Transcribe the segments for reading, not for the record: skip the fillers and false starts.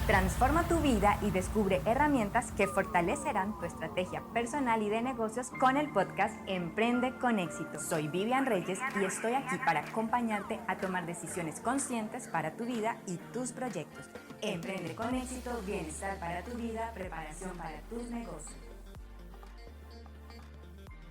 Transforma tu vida y descubre herramientas que fortalecerán tu estrategia personal y de negocios con el podcast Emprende con Éxito. Soy Vivian Reyes y estoy aquí para acompañarte a tomar decisiones conscientes para tu vida y tus proyectos. Emprende con Éxito, bienestar para tu vida, preparación para tus negocios.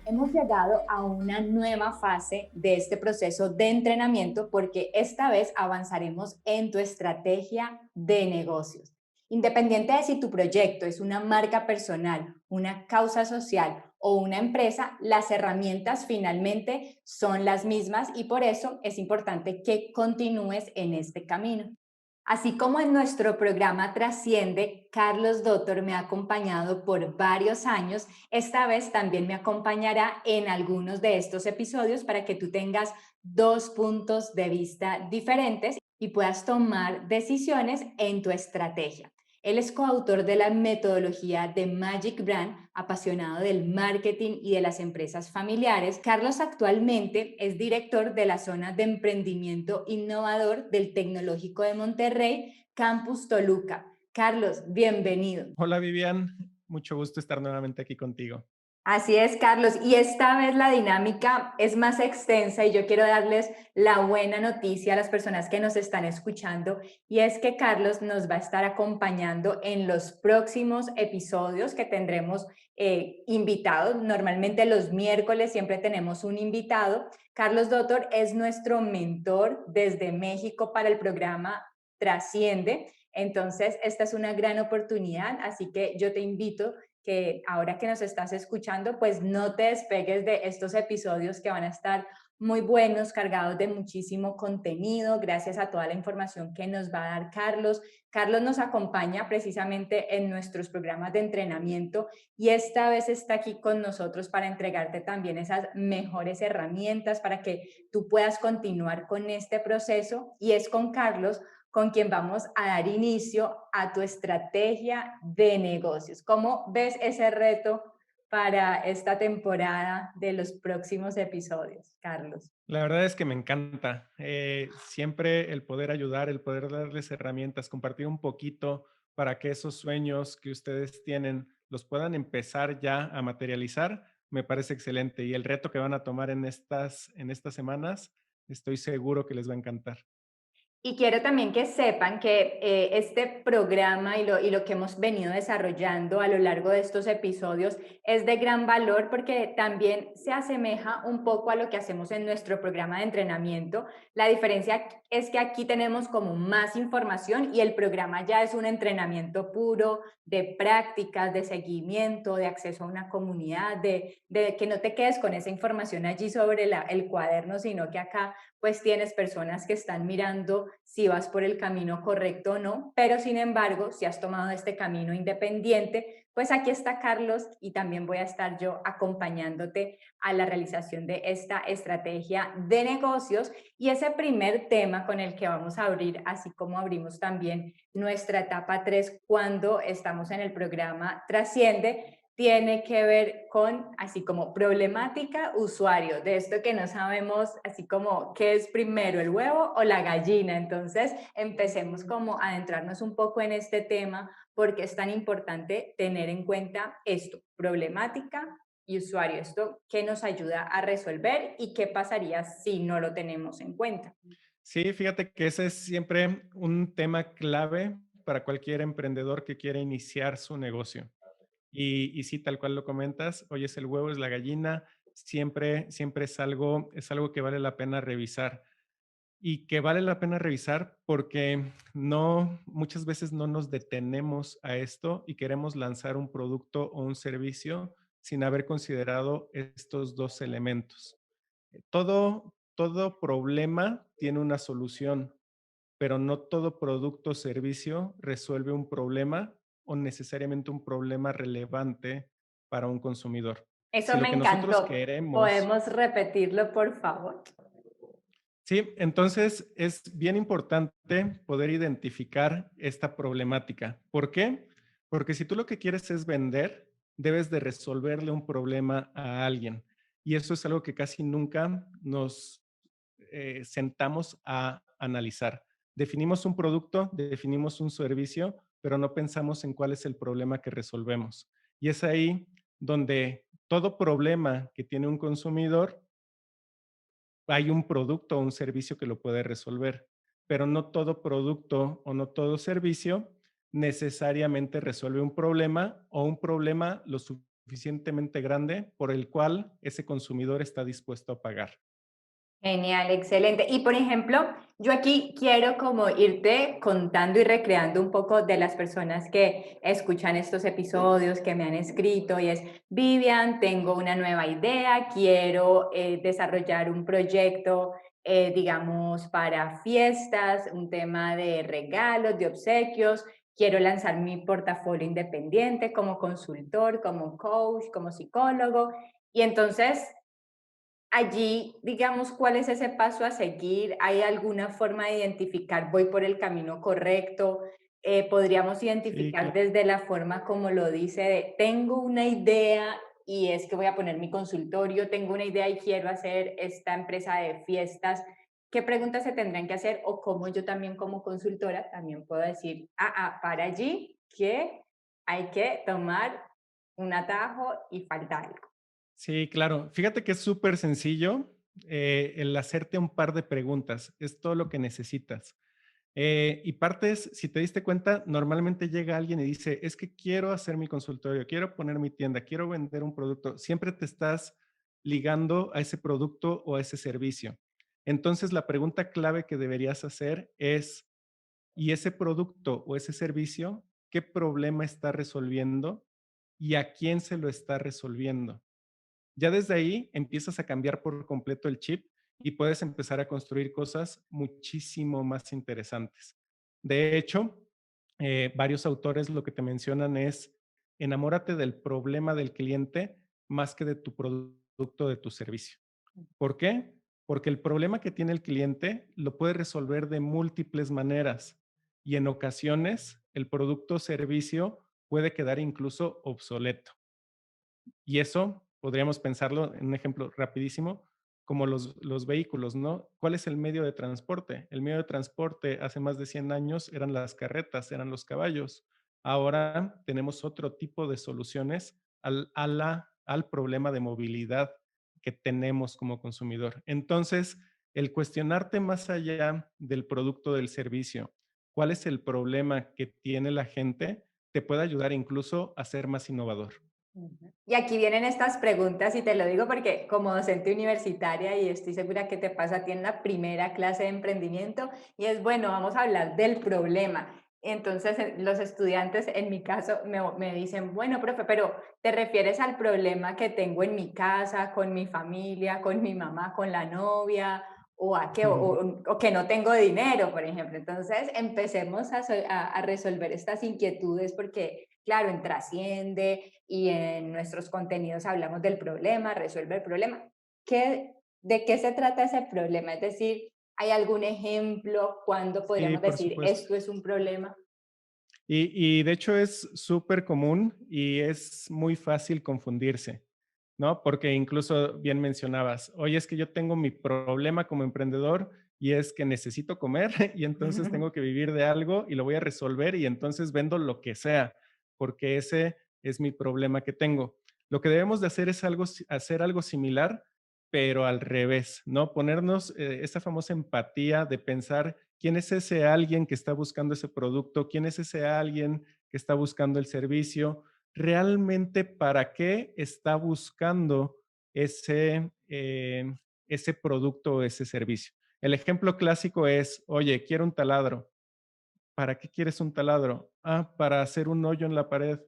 Hemos llegado a una nueva fase de este proceso de entrenamiento porque esta vez avanzaremos en tu estrategia de negocios. Independiente de si tu proyecto es una marca personal, una causa social o una empresa, las herramientas finalmente son las mismas y por eso es importante que continúes en este camino. Así como en nuestro programa Trasciende, Carlos Dotor me ha acompañado por varios años, esta vez también me acompañará en algunos de estos episodios para que tú tengas dos puntos de vista diferentes y puedas tomar decisiones en tu estrategia. Él es coautor de la metodología de Magic Brand, apasionado del marketing y de las empresas familiares. Carlos actualmente es director de la zona de emprendimiento innovador del Tecnológico de Monterrey, Campus Toluca. Carlos, bienvenido. Hola Vivian, mucho gusto estar nuevamente aquí contigo. Así es, Carlos. Y esta vez la dinámica es más extensa y yo quiero darles la buena noticia a las personas que nos están escuchando y es que Carlos nos va a estar acompañando en los próximos episodios que tendremos invitados. Normalmente los miércoles siempre tenemos un invitado. Carlos Dotor es nuestro mentor desde México para el programa Trasciende. Entonces, esta es una gran oportunidad, así que yo te invito que ahora que nos estás escuchando, pues no te despegues de estos episodios que van a estar muy buenos, cargados de muchísimo contenido, gracias a toda la información que nos va a dar Carlos. Carlos nos acompaña precisamente en nuestros programas de entrenamiento y esta vez está aquí con nosotros para entregarte también esas mejores herramientas para que tú puedas continuar con este proceso. Y es con Carlos con quien vamos a dar inicio a tu estrategia de negocios. ¿Cómo ves ese reto para esta temporada de los próximos episodios, Carlos? La verdad es que me encanta. Siempre el poder ayudar, el poder darles herramientas, compartir un poquito para que esos sueños que ustedes tienen los puedan empezar ya a materializar, me parece excelente. Y el reto que van a tomar en estas semanas, estoy seguro que les va a encantar. Y quiero también que sepan que este programa y lo que hemos venido desarrollando a lo largo de estos episodios es de gran valor porque también se asemeja un poco a lo que hacemos en nuestro programa de entrenamiento. La diferencia es que aquí tenemos como más información y el programa ya es un entrenamiento puro de prácticas, de seguimiento, de acceso a una comunidad, de que no te quedes con esa información allí sobre el cuaderno, sino que acá pues tienes personas que están mirando si vas por el camino correcto o no, pero sin embargo, si has tomado este camino independiente, pues aquí está Carlos y también voy a estar yo acompañándote a la realización de esta estrategia de negocios y ese primer tema con el que vamos a abrir, así como abrimos también nuestra etapa 3 cuando estamos en el programa Trasciende, tiene que ver con, así como problemática usuario, de esto que no sabemos, así como qué es primero, el huevo o la gallina. Entonces, empecemos como a adentrarnos un poco en este tema, porque es tan importante tener en cuenta esto, problemática y usuario, esto que nos ayuda a resolver y qué pasaría si no lo tenemos en cuenta. Sí, fíjate que ese es siempre un tema clave para cualquier emprendedor que quiere iniciar su negocio. Y sí, tal cual lo comentas, hoy es el huevo, es la gallina, siempre es algo que vale la pena revisar. Y que vale la pena revisar porque muchas veces no nos detenemos a esto y queremos lanzar un producto o un servicio sin haber considerado estos dos elementos. Todo problema tiene una solución, pero no todo producto o servicio resuelve un problema o necesariamente un problema relevante para un consumidor. Eso Si lo me que nosotros encantó. queremos. ¿Podemos repetirlo, por favor? Sí, entonces es bien importante poder identificar esta problemática. ¿Por qué? Porque si tú lo que quieres es vender, debes de resolverle un problema a alguien. Y eso es algo que casi nunca nos sentamos a analizar. Definimos un producto, definimos un servicio, pero no pensamos en cuál es el problema que resolvemos. Y es ahí donde todo problema que tiene un consumidor, hay un producto o un servicio que lo puede resolver, pero no todo producto o no todo servicio necesariamente resuelve un problema o un problema lo suficientemente grande por el cual ese consumidor está dispuesto a pagar. Genial, excelente. Y por ejemplo, yo aquí quiero como irte contando y recreando un poco de las personas que escuchan estos episodios, que me han escrito, y es, Vivian, tengo una nueva idea, quiero desarrollar un proyecto, digamos, para fiestas, un tema de regalos, de obsequios, quiero lanzar mi portafolio independiente como consultor, como coach, como psicólogo. Y entonces allí, digamos, ¿cuál es ese paso a seguir? ¿Hay alguna forma de identificar, voy por el camino correcto? Podríamos Sí, identificar desde la forma como lo dice, de, tengo una idea y es que voy a poner mi consultorio, tengo una idea y quiero hacer esta empresa de fiestas. ¿Qué preguntas se tendrán que hacer? O cómo yo también como consultora también puedo decir, para allí que hay que tomar un atajo y falta algo. sí, claro. Fíjate que es súper sencillo, el hacerte un par de preguntas, es todo lo que necesitas. Y partes, si te diste cuenta, normalmente llega alguien y dice, es que quiero hacer mi consultorio, quiero poner mi tienda, quiero vender un producto. Siempre te estás ligando a ese producto o a ese servicio. Entonces, la pregunta clave que deberías hacer es, ¿y ese producto o ese servicio, qué problema está resolviendo y a quién se lo está resolviendo? Ya desde ahí empiezas a cambiar por completo el chip y puedes empezar a construir cosas muchísimo más interesantes. De hecho, varios autores lo que te mencionan es enamórate del problema del cliente más que de tu producto o de tu servicio. ¿Por qué? Porque el problema que tiene el cliente lo puede resolver de múltiples maneras y en ocasiones el producto o servicio puede quedar incluso obsoleto. Y eso podríamos pensarlo en un ejemplo rapidísimo, como los vehículos, ¿no? ¿Cuál es el medio de transporte? El medio de transporte hace más de 100 años eran las carretas, eran los caballos. Ahora tenemos otro tipo de soluciones al problema de movilidad que tenemos como consumidor. Entonces, el cuestionarte más allá del producto o del servicio, cuál es el problema que tiene la gente, te puede ayudar incluso a ser más innovador. Ujú. Y aquí vienen estas preguntas y te lo digo porque como docente universitaria y estoy segura que te pasa a ti en la primera clase de emprendimiento y es bueno, vamos a hablar del problema. Entonces los estudiantes en mi caso me dicen, bueno, profe, pero ¿te refieres al problema que tengo en mi casa, con mi familia, con mi mamá, con la novia? O, a que, o que no tengo dinero, por ejemplo. Entonces, empecemos a resolver estas inquietudes porque, claro, en Trasciende y en nuestros contenidos hablamos del problema, resuelve el problema. ¿De qué se trata ese problema? Es decir, ¿hay algún ejemplo cuando Sí, podríamos por decir supuesto. esto es un problema? Y de hecho es súper común y es muy fácil confundirse, ¿no? Porque incluso bien mencionabas, oye, es que yo tengo mi problema como emprendedor y es que necesito comer y entonces tengo que vivir de algo y lo voy a resolver y entonces vendo lo que sea, porque ese es mi problema que tengo. Lo que debemos de hacer es hacer algo similar, pero al revés, ¿no? Ponernos esa famosa empatía de pensar quién es ese alguien que está buscando ese producto, quién es ese alguien que está buscando el servicio, realmente para qué está buscando ese producto o ese servicio. El ejemplo clásico es, oye, quiero un taladro. ¿Para qué quieres un taladro? Ah, para hacer un hoyo en la pared.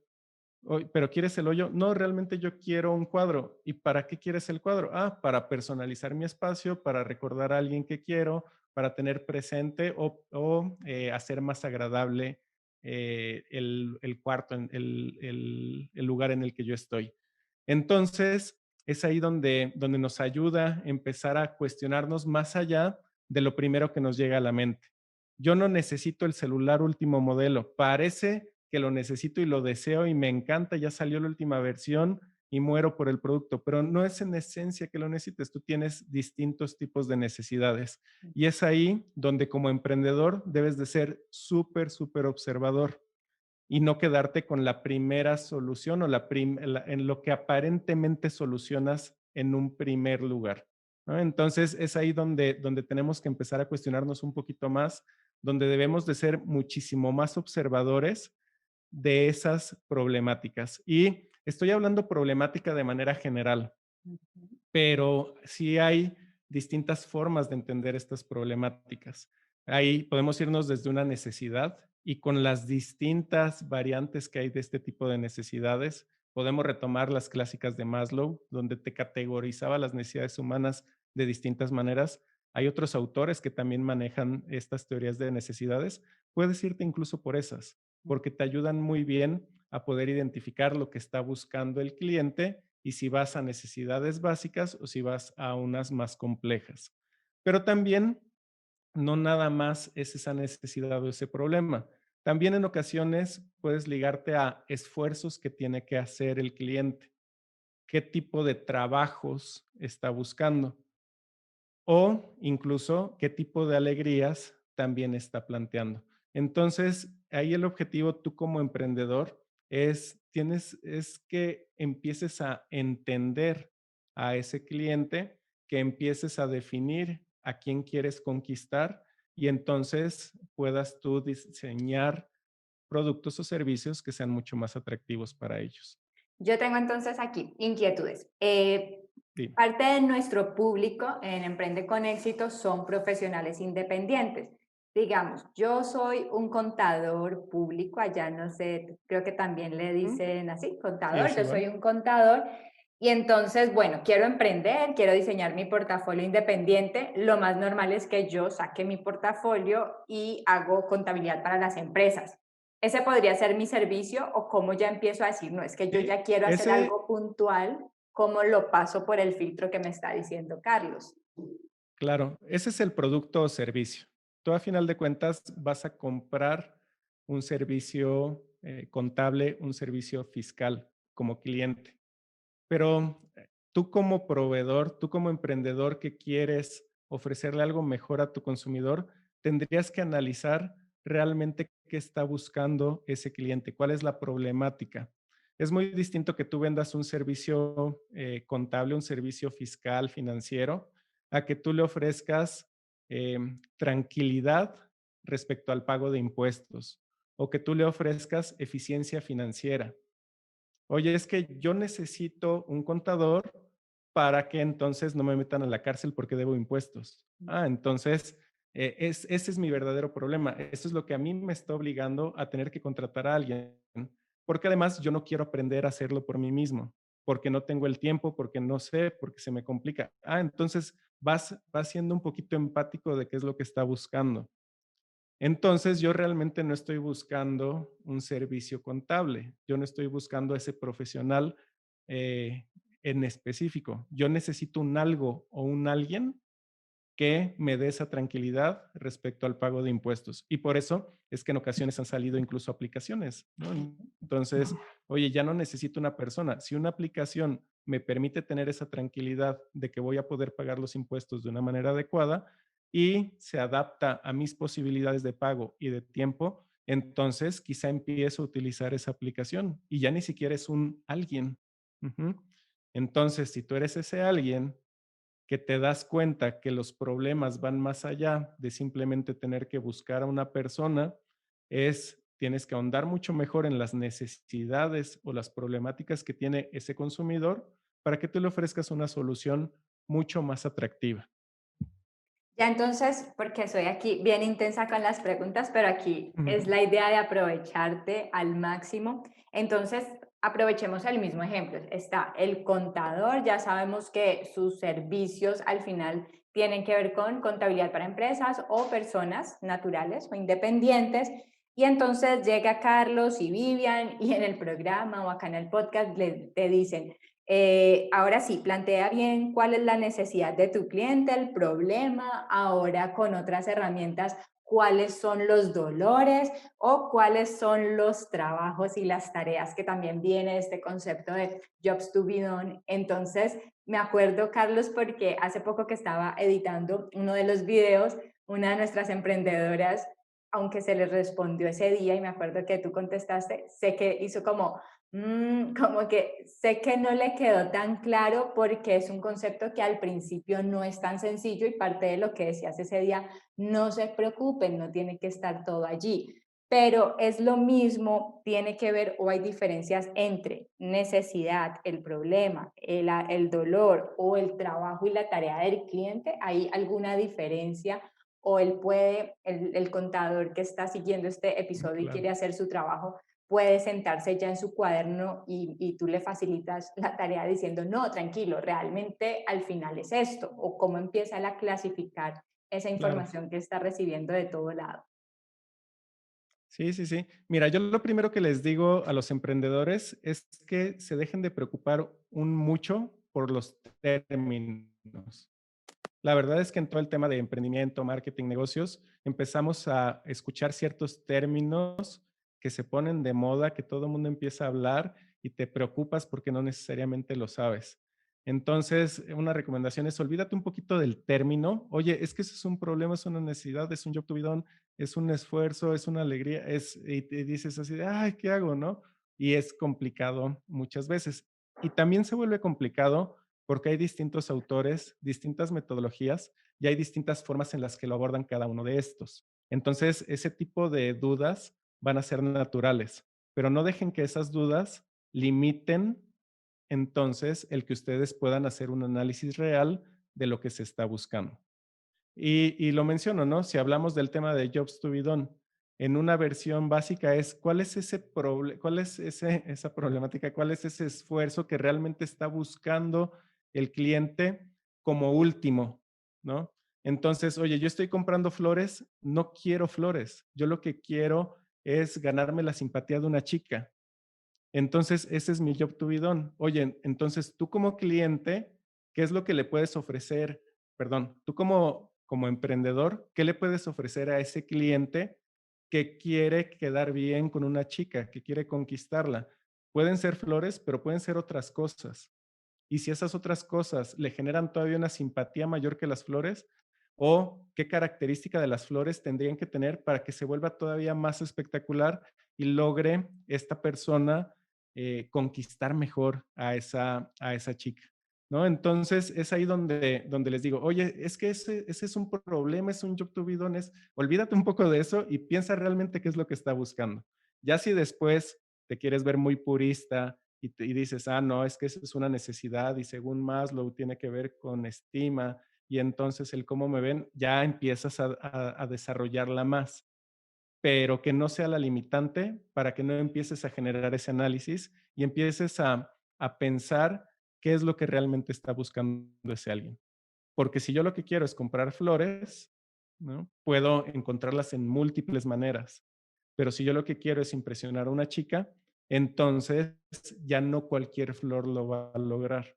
¿Pero quieres el hoyo? No, realmente yo quiero un cuadro. ¿Y para qué quieres el cuadro? Ah, para personalizar mi espacio, para recordar a alguien que quiero, para tener presente o hacer más agradable el cuarto, el lugar en el que yo estoy. Entonces, es ahí donde nos ayuda a empezar a cuestionarnos más allá de lo primero que nos llega a la mente. Yo no necesito el celular último modelo. Parece que lo necesito y lo deseo y me encanta, ya salió la última versión y muero por el producto, pero no es en esencia que lo necesites, tú tienes distintos tipos de necesidades. Y es ahí donde como emprendedor debes de ser súper, súper observador. y no quedarte con la primera solución o en lo que aparentemente solucionas en un primer lugar, ¿no? Entonces, es ahí donde tenemos que empezar a cuestionarnos un poquito más, donde debemos de ser muchísimo más observadores de esas problemáticas. Y estoy hablando problemática de manera general, Ujú. pero sí hay distintas formas de entender estas problemáticas. Ahí podemos irnos desde una necesidad y con las distintas variantes que hay de este tipo de necesidades, podemos retomar las clásicas de Maslow, donde te categorizaba las necesidades humanas de distintas maneras. Hay otros autores que también manejan estas teorías de necesidades. Puedes irte incluso por esas, porque te ayudan muy bien a poder identificar lo que está buscando el cliente y si vas a necesidades básicas o si vas a unas más complejas. Pero también no nada más es esa necesidad o ese problema. También en ocasiones puedes ligarte a esfuerzos que tiene que hacer el cliente, qué tipo de trabajos está buscando o incluso qué tipo de alegrías también está planteando. Entonces, ahí el objetivo tú como emprendedor es que empieces a entender a ese cliente, que empieces a definir a quién quieres conquistar y entonces puedas tú diseñar productos o servicios que sean mucho más atractivos para ellos. Yo tengo entonces aquí inquietudes. Sí. Parte de nuestro público en Emprende con Éxito son profesionales independientes. Digamos, yo soy un contador público, allá no sé, creo que también le Mm, dicen así, sí, contador, es yo igual. soy un contador y entonces, bueno, quiero emprender, quiero diseñar mi portafolio independiente. Lo más normal es que yo saque mi portafolio y hago contabilidad para las empresas. ¿Ese podría ser mi servicio o cómo ya empiezo a decir, no, es que yo Sí, ya quiero hacer ese algo puntual? ¿Cómo lo paso por el filtro que me está diciendo Carlos? Claro, ese es el producto o servicio. Tú a final de cuentas vas a comprar un servicio contable, un servicio fiscal como cliente, pero tú como proveedor, tú como emprendedor que quieres ofrecerle algo mejor a tu consumidor, tendrías que analizar realmente qué está buscando ese cliente, cuál es la problemática. Es muy distinto que tú vendas un servicio contable, un servicio fiscal, financiero, a que tú le ofrezcas tranquilidad respecto al pago de impuestos o que tú le ofrezcas eficiencia financiera. Oye, es que yo necesito un contador para que entonces no me metan a la cárcel porque debo impuestos. Ah, entonces, ese es mi verdadero problema. Eso es lo que a mí me está obligando a tener que contratar a alguien, porque además yo no quiero aprender a hacerlo por mí mismo, porque no tengo el tiempo, porque no sé, porque se me complica. Ah, entonces vas siendo un poquito empático de qué es lo que está buscando. Entonces, yo realmente no estoy buscando un servicio contable, yo no estoy buscando a ese profesional eh, en específico. Yo necesito un algo o un alguien que me dé esa tranquilidad respecto al pago de impuestos. Y por eso es que en ocasiones han salido incluso aplicaciones, ¿no? Entonces, oye, ya no necesito una persona. Si una aplicación me permite tener esa tranquilidad de que voy a poder pagar los impuestos de una manera adecuada y se adapta a mis posibilidades de pago y de tiempo, entonces quizá empiezo a utilizar esa aplicación y ya ni siquiera es un alguien. Ujú. Entonces, si tú eres ese alguien, que te das cuenta que los problemas van más allá de simplemente tener que buscar a una persona, tienes que ahondar mucho mejor en las necesidades o las problemáticas que tiene ese consumidor para que tú le ofrezcas una solución mucho más atractiva. Ya entonces, porque soy aquí bien intensa con las preguntas, pero aquí es Ujú. la idea de aprovecharte al máximo. Entonces, aprovechemos el mismo ejemplo. Está el contador, ya sabemos que sus servicios al final tienen que ver con contabilidad para empresas o personas naturales o independientes. Y entonces llega Carlos y Vivian y en el programa o acá en el podcast te dicen, ahora sí, plantea bien cuál es la necesidad de tu cliente, el problema, ahora con otras herramientas, cuáles son los dolores o cuáles son los trabajos y las tareas que también viene este concepto de jobs to be done. Entonces, me acuerdo, Carlos, porque hace poco que estaba editando uno de los videos, una de nuestras emprendedoras aunque se le respondió ese día y me acuerdo que tú contestaste, sé que hizo como, como que sé que no le quedó tan claro porque es un concepto que al principio no es tan sencillo y parte de lo que decías ese día, no se preocupen, no tiene que estar todo allí. Pero es lo mismo, tiene que ver o hay diferencias entre necesidad, el problema, el dolor o el trabajo y la tarea del cliente. ¿Hay alguna diferencia o él puede, el contador que está siguiendo este episodio y Claro. quiere hacer su trabajo, puede sentarse ya en su cuaderno y tú le facilitas la tarea diciendo, no, tranquilo, realmente al final es esto, o cómo empieza él a clasificar esa Claro. información que está recibiendo de todo lado. Sí, sí, sí. Mira, yo lo primero que les digo a los emprendedores es que se dejen de preocupar un mucho por los términos. La verdad es que en todo el tema de emprendimiento, marketing, negocios, empezamos a escuchar ciertos términos que se ponen de moda, que todo el mundo empieza a hablar y te preocupas porque no necesariamente lo sabes. Entonces, una recomendación es olvídate un poquito del término. Oye, es que eso es un problema, es una necesidad, es un job to be done, es un esfuerzo, es una alegría, y te dices así de, ay, ¿qué hago, no? Y es complicado muchas veces. Y también se vuelve complicado porque hay distintos autores, distintas metodologías y hay distintas formas en las que lo abordan cada uno de estos. Entonces, ese tipo de dudas van a ser naturales, pero no dejen que esas dudas limiten entonces el que ustedes puedan hacer un análisis real de lo que se está buscando. Y lo menciono, ¿no? Si hablamos del tema de jobs to be done, en una versión básica es cuál es cuál es esa problemática, cuál es ese esfuerzo que realmente está buscando el cliente como último, ¿no? Entonces, oye, yo estoy comprando flores, no quiero flores, yo lo que quiero es ganarme la simpatía de una chica. Entonces, ese es mi job to be done. Oye, entonces tú como cliente, ¿qué es lo que le puedes ofrecer? Perdón, tú como emprendedor, ¿qué le puedes ofrecer a ese cliente que quiere quedar bien con una chica, que quiere conquistarla? Pueden ser flores, pero pueden ser otras cosas. Y si esas otras cosas le generan todavía una simpatía mayor que las flores, o qué característica de las flores tendrían que tener para que se vuelva todavía más espectacular y logre esta persona conquistar mejor a esa chica, ¿no? Entonces es ahí donde les digo, oye, es que ese es un problema, es un job to be done, olvídate un poco de eso y piensa realmente qué es lo que está buscando. Ya si después te quieres ver muy purista y dices, ah, no, es que eso es una necesidad y según Maslow tiene que ver con estima y entonces el cómo me ven, ya empiezas a desarrollarla más, pero que no sea la limitante para que no empieces a generar ese análisis y empieces a pensar qué es lo que realmente está buscando ese alguien. Porque si yo lo que quiero es comprar flores, ¿no? Puedo encontrarlas en múltiples maneras. Pero si yo lo que quiero es impresionar a una chica, entonces ya no cualquier flor lo va a lograr.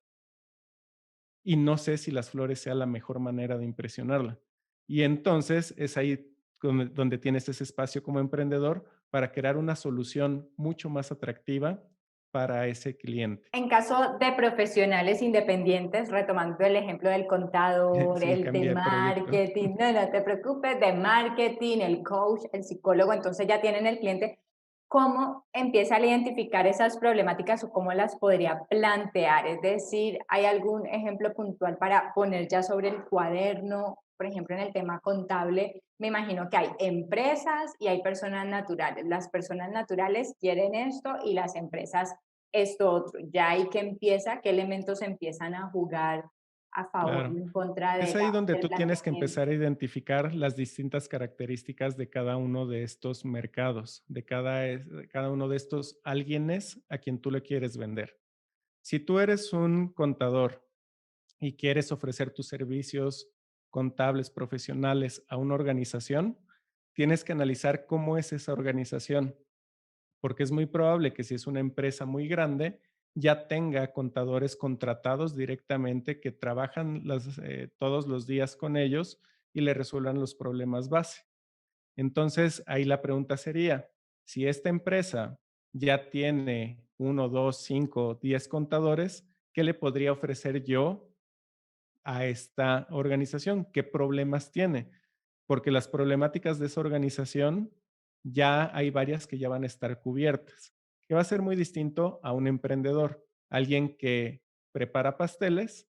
Y no sé si las flores sea la mejor manera de impresionarla. Y entonces es ahí donde tienes ese espacio como emprendedor para crear una solución mucho más atractiva para ese cliente. En caso de profesionales independientes, retomando el ejemplo del contador, Sí, el de cambia de proyecto. marketing, no, no te preocupes, de marketing, el coach, el psicólogo, entonces ya tienen el cliente, ¿cómo empieza a identificar esas problemáticas o cómo las podría plantear? Es decir, ¿hay algún ejemplo puntual para poner ya sobre el cuaderno? Por ejemplo, en el tema contable, me imagino que hay empresas y hay personas naturales. Las personas naturales quieren esto y las empresas esto otro. Ya ahí que empieza, qué elementos empiezan a jugar a favor y Claro. en contra Es ahí donde del tú tienes que planteamiento. empezar a identificar las distintas características de cada uno de estos mercados, de cada uno de estos alguienes a quien tú le quieres vender. Si tú eres un contador y quieres ofrecer tus servicios contables profesionales a una organización, tienes que analizar cómo es esa organización, porque es muy probable que si es una empresa muy grande, ya tenga contadores contratados directamente que trabajan todos los días con ellos y le resuelvan los problemas base. Entonces, ahí la pregunta sería, si esta empresa ya tiene uno, dos, cinco, 10 contadores, ¿qué le podría ofrecer yo a esta organización? ¿Qué problemas tiene? porque las problemáticas de esa organización ya hay varias que ya van a estar cubiertas, que va a ser muy distinto a un emprendedor, alguien que prepara pasteles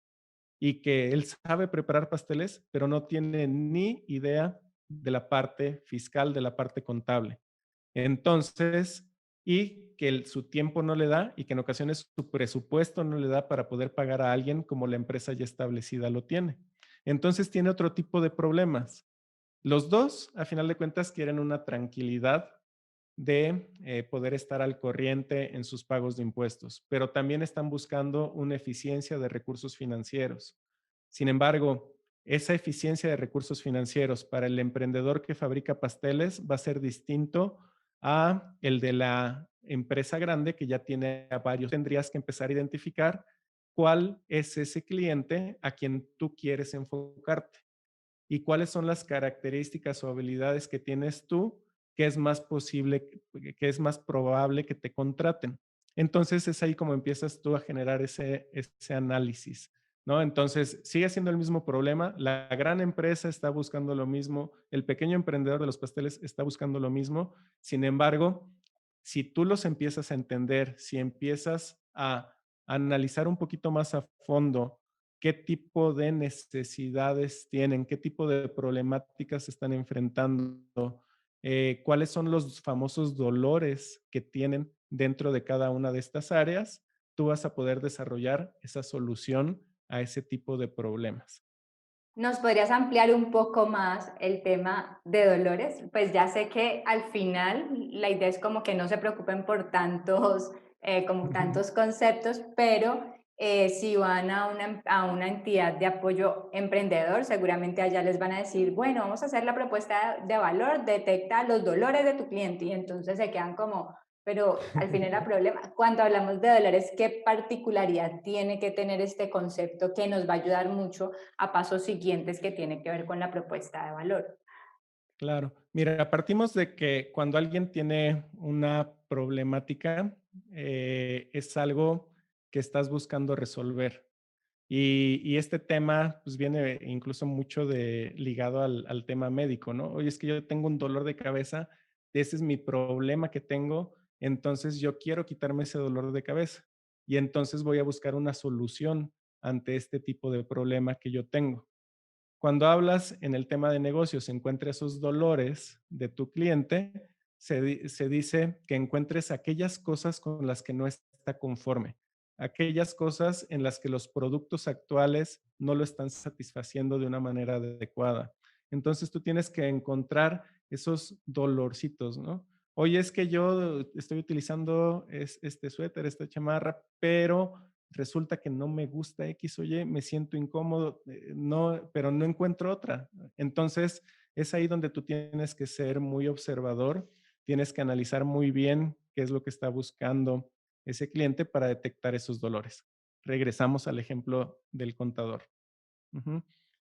y que él sabe preparar pasteles, pero no tiene ni idea de la parte fiscal, de la parte contable. Entonces, y que su tiempo no le da y que en ocasiones su presupuesto no le da para poder pagar a alguien como la empresa ya establecida lo tiene. Entonces tiene otro tipo de problemas. Los dos, a final de cuentas, quieren una tranquilidad de poder estar al corriente en sus pagos de impuestos, pero también están buscando una eficiencia de recursos financieros. Sin embargo, esa eficiencia de recursos financieros para el emprendedor que fabrica pasteles va a ser distinto a el de la empresa grande que ya tiene a varios. Tendrías que empezar a identificar cuál es ese cliente a quien tú quieres enfocarte y cuáles son las características o habilidades que tienes tú que es más posible, que es más probable que te contraten. Entonces es ahí como empiezas tú a generar ese análisis, ¿no? Entonces sigue siendo el mismo problema, la gran empresa está buscando lo mismo, el pequeño emprendedor de los pasteles está buscando lo mismo, sin embargo, si tú los empiezas a entender, si empiezas a analizar un poquito más a fondo qué tipo de necesidades tienen, qué tipo de problemáticas se están enfrentando, cuáles son los famosos dolores que tienen dentro de cada una de estas áreas, tú vas a poder desarrollar esa solución a ese tipo de problemas. ¿Nos podrías ampliar un poco más el tema de dolores? Pues ya sé que al final la idea es como que no se preocupen por tantos, como tantos conceptos, pero si van a a una entidad de apoyo emprendedor, seguramente allá les van a decir, bueno, vamos a hacer la propuesta de valor, detecta los dolores de tu cliente y entonces se quedan como, pero al final el problema, cuando hablamos de dolores, ¿qué particularidad tiene que tener este concepto que nos va a ayudar mucho a pasos siguientes que tienen que ver con la propuesta de valor? Claro. Mira, partimos de que cuando alguien tiene una problemática, es algo que estás buscando resolver. Y este tema, pues, viene incluso mucho ligado al tema médico, ¿no? Oye, es que yo tengo un dolor de cabeza, ese es mi problema que tengo, entonces yo quiero quitarme ese dolor de cabeza. Y entonces voy a buscar una solución ante este tipo de problema que yo tengo. Cuando hablas en el tema de negocios, encuentra esos dolores de tu cliente, se dice que encuentres aquellas cosas con las que no está conforme, aquellas cosas en las que los productos actuales no lo están satisfaciendo de una manera adecuada. Entonces tú tienes que encontrar esos dolorcitos, ¿no? Oye, es que yo estoy utilizando este suéter, esta chamarra, pero resulta que no me gusta X o Y, me siento incómodo, no, pero no encuentro otra. Entonces, es ahí donde tú tienes que ser muy observador, tienes que analizar muy bien qué es lo que está buscando ese cliente para detectar esos dolores. Regresamos al ejemplo del contador. Ujú.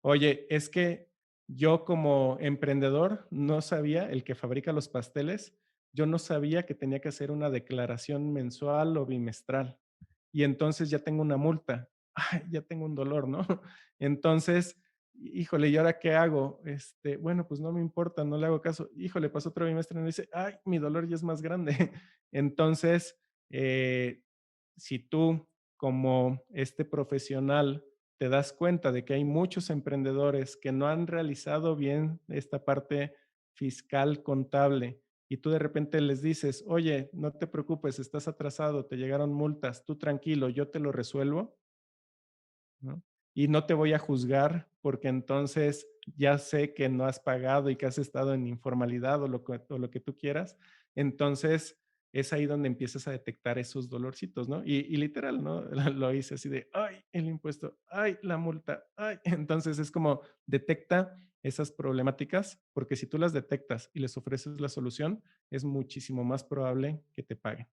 Oye, es que yo como emprendedor no sabía, el que fabrica los pasteles, yo no sabía que tenía que hacer una declaración mensual o bimestral y entonces ya tengo una multa. Ay, ya tengo un dolor, ¿no? Entonces, híjole, ¿y ahora qué hago? Bueno, pues no me importa, no le hago caso. Híjole, pasó otro bimestre y me dice, ay, mi dolor ya es más grande. Entonces, eh, si tú como este profesional te das cuenta de que hay muchos emprendedores que no han realizado bien esta parte fiscal contable y tú de repente les dices, oye, no te preocupes, estás atrasado, te llegaron multas, tú tranquilo, yo te lo resuelvo, ¿no? Y no te voy a juzgar porque entonces ya sé que no has pagado y que has estado en informalidad o lo que tú quieras. Entonces es ahí donde empiezas a detectar esos dolorcitos, ¿no? Y literal, ¿no? Lo hice así de, ay, el impuesto, ay, la multa, ay. Entonces es como detecta esas problemáticas porque si tú las detectas y les ofreces la solución, es muchísimo más probable que te paguen.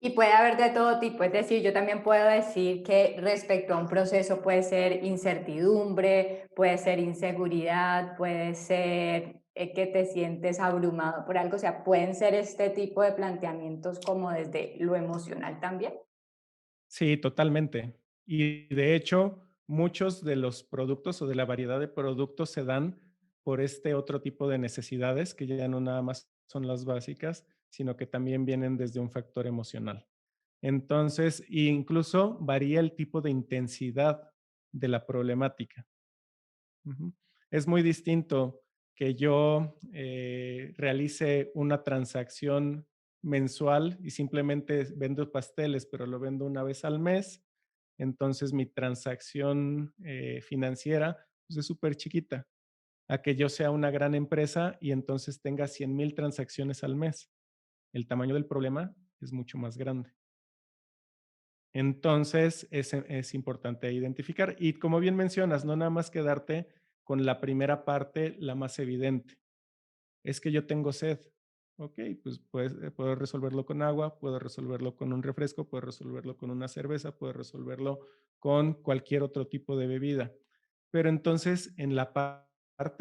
Y puede haber de todo tipo, es decir, yo también puedo decir que respecto a un proceso puede ser incertidumbre, puede ser inseguridad, puede ser que te sientes abrumado por algo, o sea, pueden ser este tipo de planteamientos como desde lo emocional también. Sí, totalmente. Y de hecho, muchos de los productos o de la variedad de productos se dan por este otro tipo de necesidades que ya no nada más son las básicas, sino que también vienen desde un factor emocional. Entonces, incluso varía el tipo de intensidad de la problemática. Ujú. Es muy distinto que yo realice una transacción mensual y simplemente vendo pasteles, pero lo vendo una vez al mes. Entonces mi transacción financiera pues, es súper chiquita. A que yo sea una gran empresa y entonces tenga 100,000 transacciones al mes. El tamaño del problema es mucho más grande. Entonces, es importante identificar. Y como bien mencionas, no nada más quedarte con la primera parte, la más evidente. Es que yo tengo sed. Ok, pues puedo resolverlo con agua, puedo resolverlo con un refresco, puedo resolverlo con una cerveza, puedo resolverlo con cualquier otro tipo de bebida. Pero entonces, en la parte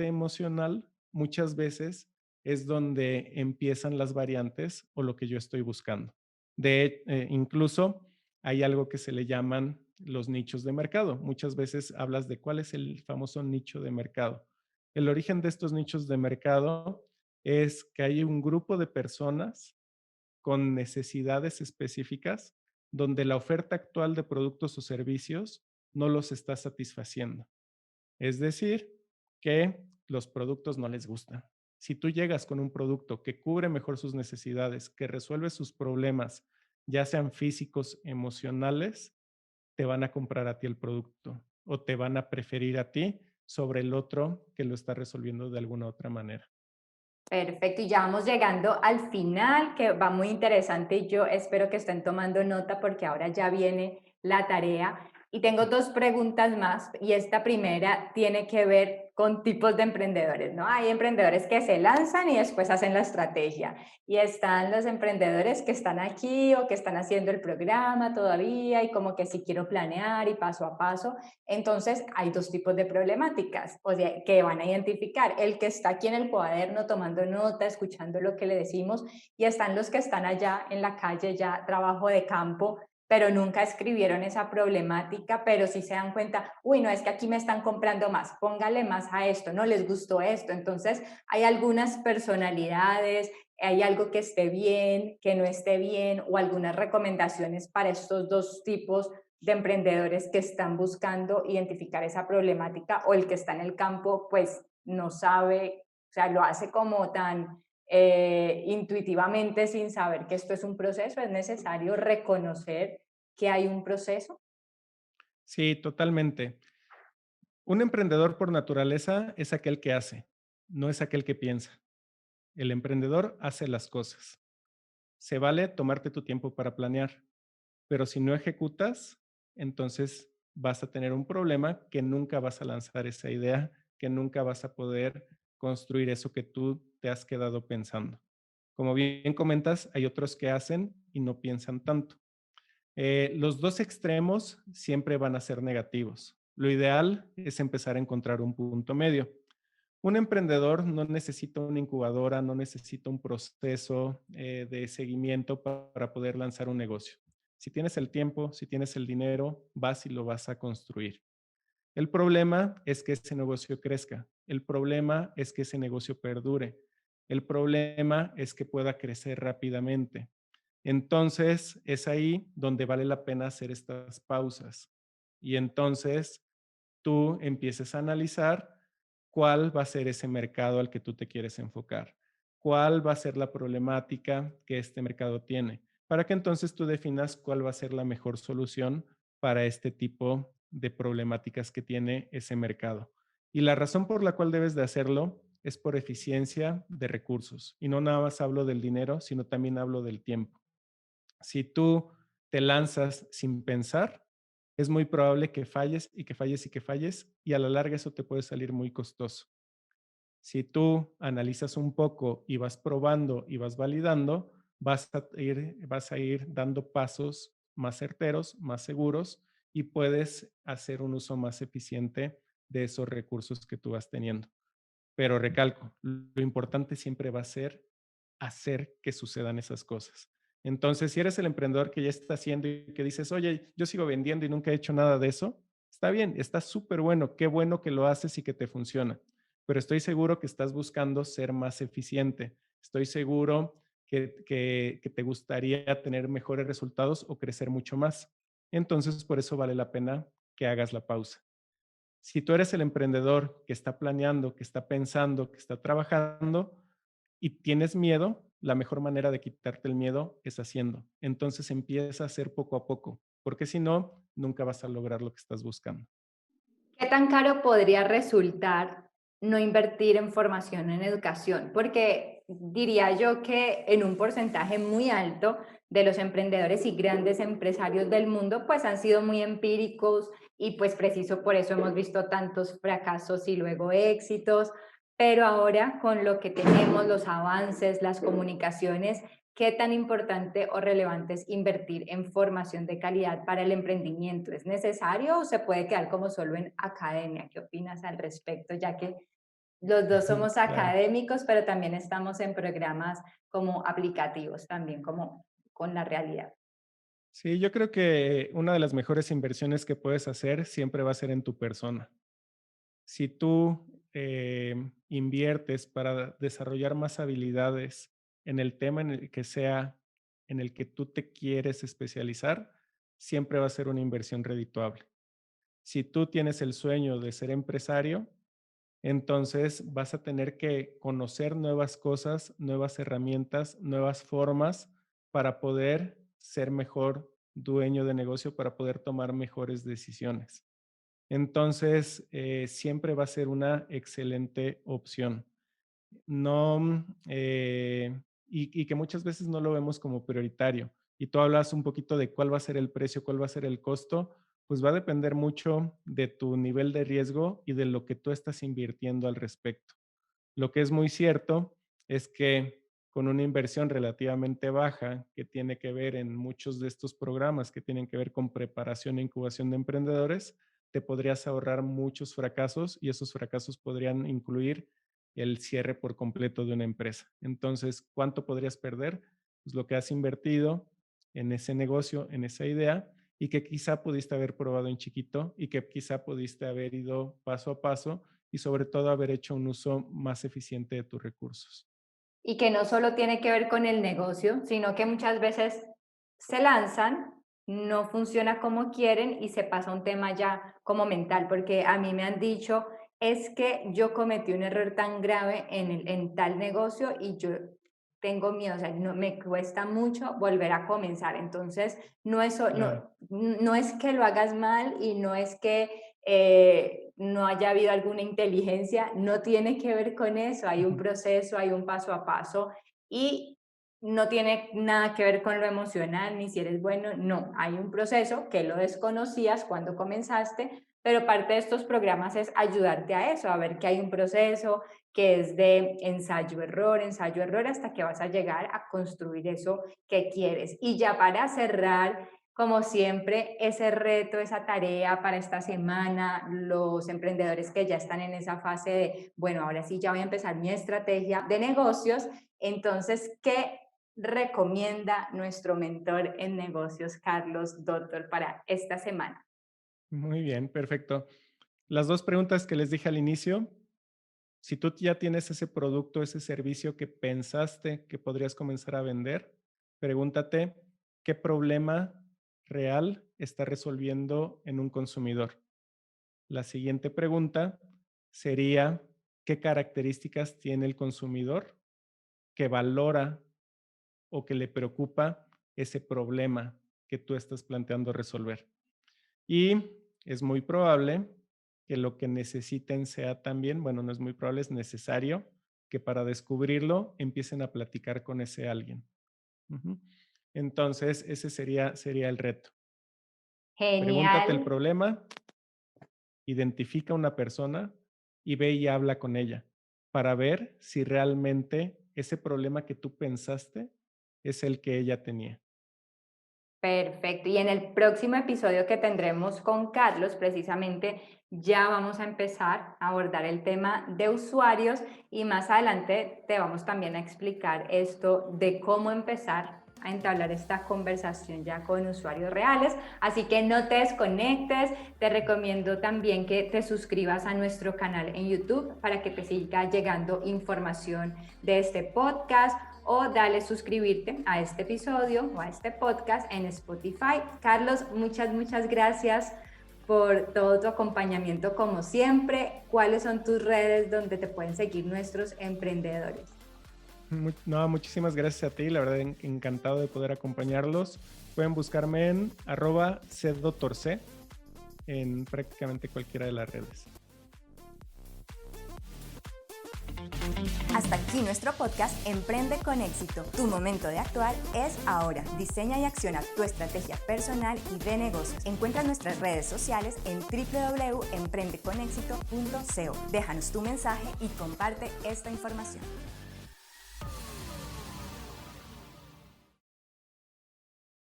emocional, muchas veces es donde empiezan las variantes o lo que yo estoy buscando. Incluso hay algo que se le llaman los nichos de mercado. Muchas veces hablas de cuál es el famoso nicho de mercado. El origen de estos nichos de mercado es que hay un grupo de personas con necesidades específicas donde la oferta actual de productos o servicios no los está satisfaciendo. Es decir, que los productos no les gustan. Si tú llegas con un producto que cubre mejor sus necesidades, que resuelve sus problemas, ya sean físicos, emocionales, te van a comprar a ti el producto o te van a preferir a ti sobre el otro que lo está resolviendo de alguna otra manera. Perfecto, y ya vamos llegando al final, que va muy interesante y yo espero que estén tomando nota porque ahora ya viene la tarea. Y tengo dos preguntas más y esta primera tiene que ver con tipos de emprendedores, ¿no? Hay emprendedores que se lanzan y después hacen la estrategia y están los emprendedores que están aquí o que están haciendo el programa todavía y como que si quiero planear y paso a paso. Entonces, hay dos tipos de problemáticas, o sea, que van a identificar. El que está aquí en el cuaderno tomando nota, escuchando lo que le decimos, y están los que están allá en la calle, ya trabajo de campo, pero nunca escribieron esa problemática, pero sí se dan cuenta, uy, no, es que aquí me están comprando más, póngale más a esto, no les gustó esto. Entonces, hay algunas personalidades, hay algo que esté bien, que no esté bien, o algunas recomendaciones para estos dos tipos de emprendedores que están buscando identificar esa problemática o el que está en el campo, pues no sabe, o sea, lo hace como tan intuitivamente sin saber que esto es un proceso, es necesario reconocer que hay un proceso. Sí, totalmente. Un emprendedor por naturaleza es aquel que hace, no es aquel que piensa. El emprendedor hace las cosas. Se vale tomarte tu tiempo para planear, pero si no ejecutas, entonces vas a tener un problema que nunca vas a lanzar esa idea, que nunca vas a poder construir eso que tú te has quedado pensando. Como bien comentas, hay otros que hacen y no piensan tanto. Los dos extremos siempre van a ser negativos. Lo ideal es empezar a encontrar un punto medio. Un emprendedor no necesita una incubadora, no necesita un proceso de seguimiento para poder lanzar un negocio. Si tienes el tiempo, si tienes el dinero, vas y lo vas a construir. El problema es que ese negocio crezca. El problema es que ese negocio perdure. El problema es que pueda crecer rápidamente. Entonces, es ahí donde vale la pena hacer estas pausas. Y entonces tú empieces a analizar cuál va a ser ese mercado al que tú te quieres enfocar, cuál va a ser la problemática que este mercado tiene, para que entonces tú definas cuál va a ser la mejor solución para este tipo de problemáticas que tiene ese mercado. Y la razón por la cual debes de hacerlo es por eficiencia de recursos. Y no nada más hablo del dinero, sino también hablo del tiempo. Si tú te lanzas sin pensar, es muy probable que falles y que falles y que falles y a la larga eso te puede salir muy costoso. Si tú analizas un poco y vas probando y vas validando, vas a ir dando pasos más certeros, más seguros y puedes hacer un uso más eficiente de esos recursos que tú vas teniendo. Pero recalco, lo importante siempre va a ser hacer que sucedan esas cosas. Entonces, si eres el emprendedor que ya está haciendo y que dices, oye, yo sigo vendiendo y nunca he hecho nada de eso, está bien, está súper bueno, qué bueno que lo haces y que te funciona. pero estoy seguro que estás buscando ser más eficiente. Estoy seguro que te gustaría tener mejores resultados o crecer mucho más. Entonces, por eso vale la pena que hagas la pausa. Si tú eres el emprendedor que está planeando, que está pensando, que está trabajando y tienes miedo, la mejor manera de quitarte el miedo es haciendo. Entonces empieza a hacer poco a poco, porque si no, nunca vas a lograr lo que estás buscando. ¿Qué tan caro podría resultar no invertir en formación en educación? Porque diría yo que en un porcentaje muy alto de los emprendedores y grandes empresarios del mundo, pues han sido muy empíricos y pues preciso por eso hemos visto tantos fracasos y luego éxitos. Pero ahora con lo que tenemos, los avances, las comunicaciones, ¿qué tan importante o relevante es invertir en formación de calidad para el emprendimiento? ¿Es necesario o se puede quedar como solo en academia? ¿Qué opinas al respecto? Ya que los dos somos Claro. académicos, pero también estamos en programas como aplicativos, también como con la realidad. Sí, yo creo que una de las mejores inversiones que puedes hacer siempre va a ser en tu persona. Si tú inviertes para desarrollar más habilidades en el tema en el que sea en el que tú te quieres especializar, siempre va a ser una inversión redituable. Si tú tienes el sueño de ser empresario, entonces vas a tener que conocer nuevas cosas, nuevas herramientas, nuevas formas para poder ser mejor dueño de negocio, para poder tomar mejores decisiones. Entonces, siempre va a ser una excelente opción. No, y que muchas veces no lo vemos como prioritario. Y tú hablas un poquito de cuál va a ser el precio, cuál va a ser el costo, pues va a depender mucho de tu nivel de riesgo y de lo que tú estás invirtiendo al respecto. Lo que es muy cierto es que con una inversión relativamente baja que tiene que ver en muchos de estos programas que tienen que ver con preparación e incubación de emprendedores, te podrías ahorrar muchos fracasos y esos fracasos podrían incluir el cierre por completo de una empresa. Entonces, ¿cuánto podrías perder? Pues lo que has invertido en ese negocio, en esa idea, y que quizá pudiste haber probado en chiquito y que quizá pudiste haber ido paso a paso y sobre todo haber hecho un uso más eficiente de tus recursos. Y que no solo tiene que ver con el negocio, sino que muchas veces se lanzan, no funciona como quieren y se pasa a un tema ya como mental, porque a mí me han dicho, es que yo cometí un error tan grave en tal negocio y yo tengo miedo, o sea, no, me cuesta mucho volver a comenzar. Entonces, no es, Claro. no es que lo hagas mal y no es que no haya habido alguna inteligencia, no tiene que ver con eso, hay un Ujú. proceso, hay un paso a paso y no tiene nada que ver con lo emocional, ni si eres bueno, no, hay un proceso que lo desconocías cuando comenzaste, pero parte de estos programas es ayudarte a eso, a ver que hay un proceso que es de ensayo, error, hasta que vas a llegar a construir eso que quieres. Y ya para cerrar, como siempre, ese reto, esa tarea para esta semana, los emprendedores que ya están en esa fase de, bueno, ahora sí ya voy a empezar mi estrategia de negocios, entonces, ¿qué recomienda nuestro mentor en negocios, Carlos Doctor, para esta semana? Muy bien, perfecto. Las dos preguntas que les dije al inicio, si tú ya tienes ese producto, ese servicio que pensaste que podrías comenzar a vender, pregúntate qué problema real está resolviendo en un consumidor. La siguiente pregunta sería, ¿qué características tiene el consumidor que valora o que le preocupa ese problema que tú estás planteando resolver? Y es muy probable que lo que necesiten sea también, bueno, no es muy probable, es necesario que para descubrirlo empiecen a platicar con ese alguien. Ujú. Entonces, ese sería el reto. Pregúntate el Genial. problema, identifica una persona y ve y habla con ella para ver si realmente ese problema que tú pensaste es el que ella tenía. Perfecto. Y en el próximo episodio que tendremos con Carlos, precisamente ya vamos a empezar a abordar el tema de usuarios y más adelante te vamos también a explicar esto de cómo empezar a entablar esta conversación ya con usuarios reales. Así que no te desconectes, te recomiendo también que te suscribas a nuestro canal en YouTube para que te siga llegando información de este podcast, o dale suscribirte a este episodio o a este podcast en Spotify. Carlos, muchas gracias por todo tu acompañamiento como siempre. ¿Cuáles son tus redes donde te pueden seguir nuestros emprendedores? No, muchísimas gracias a ti, la verdad encantado de poder acompañarlos. Pueden buscarme en @cdoctorc en prácticamente cualquiera de las redes. Hasta aquí nuestro podcast Emprende con Éxito. Tu momento de actuar es ahora. Diseña y acciona tu estrategia personal y de negocios. Encuentra nuestras redes sociales en www.emprendeconexito.co. Déjanos tu mensaje y comparte esta información.